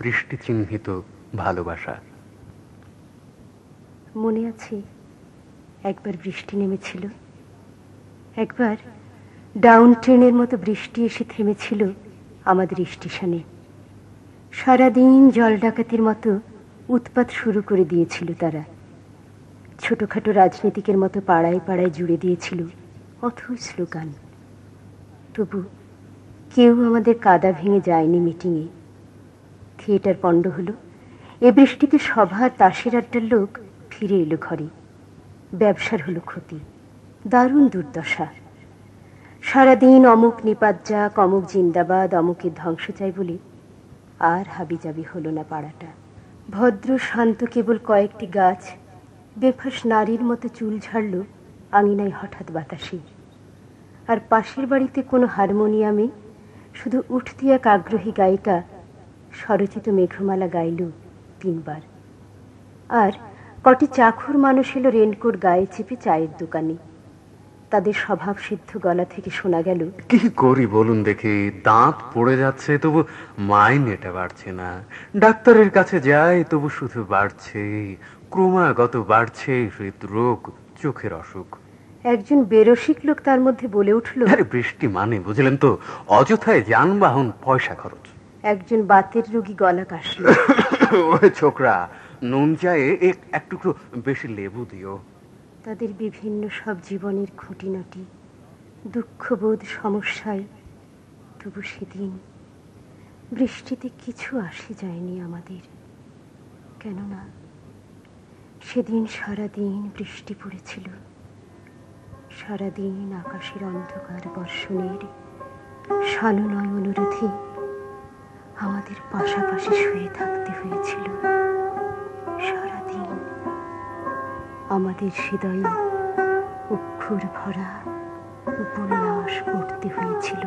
বৃষ্টি চিহ্নিত ভালোবাসা। মনে আছে একবার বৃষ্টি নেমেছিল, একবার ডাউন ট্রেনের মতো বৃষ্টি এসে থেমেছিল আমাদের স্টেশনে। সারাদিন জল ডাকাতির মতো উৎপাত শুরু করে দিয়েছিল তারা। ছোটখাটো রাজনীতিকের মতো পাড়ায় পাড়ায় জুড়ে দিয়েছিল অথই স্লোগান। তবু কেউ আমাদের কাদা ভেঙে যায়নি মিটিংয়ে। থিয়েটার পণ্ড হলো। এ বৃষ্টিতে সভা তাসের আড্ডার লোক ফিরে এলো ঘরে। ব্যবসার হলো ক্ষতি, দারুণ দুর্দশা। সারাদিন অমুক নিপাত যাক, অমুক জিন্দাবাদ, অমুকের ধ্বংস চাই বলে আর হাবিজাবি হলো না পাড়াটা। ভদ্র শান্ত কেবল কয়েকটি গাছ বেফাস নারীর মতো চুল ঝাড়ল আঙিনায় হঠাৎ বাতাসে। আর পাশের বাড়িতে কোনো হারমোনিয়ামে শুধু উঠতি এক আগ্রহী গায়িকা স্বরচিত মেঘমালা গাইল 3 বার। আর কটি চাখর মানুষ এলো রেনকোট গায়ে চেপে চায়ের দোকানে। তাদের স্বভাব সিদ্ধ গলা থেকে শোনা গেল, কি করি বলুন দেখি, দাঁত পড়ে যাচ্ছে তবু মাইনেটা বাড়ছে না, ডাক্তারের কাছে যায় তবু শুধু বাড়ছে, ক্রমাগত বাড়ছে হৃদরোগ, চোখের অসুখ। একজন বেরসিক লোক তার মধ্যে বলে উঠল, আরে বৃষ্টি মানে বুঝলেন তো অযথায় যানবাহন পয়সা খরচ। একজন বাতের রোগী গলা কাশল, ওই ছোকরা, নুন চায়ে এক টুকরো বেশি লেবু দিও। তাদের বিভিন্ন সব জীবনের খুঁটিনাটি দুঃখবোধ সমস্যায়। তবু সেদিন বৃষ্টিতে কিছু আসে যায়নি আমাদের। কেননা সেদিন সারাদিন বৃষ্টি পড়েছিল। সারাদিন আকাশের অন্ধকার বর্ষণের সানুনয় অনুরোধে আমাদের পাশাপাশি শুয়ে থাকতে হয়েছিল। সারাদিন আমাদের হৃদয়ে অক্ষর ভরা উপন্যাস পড়তে হয়েছিল।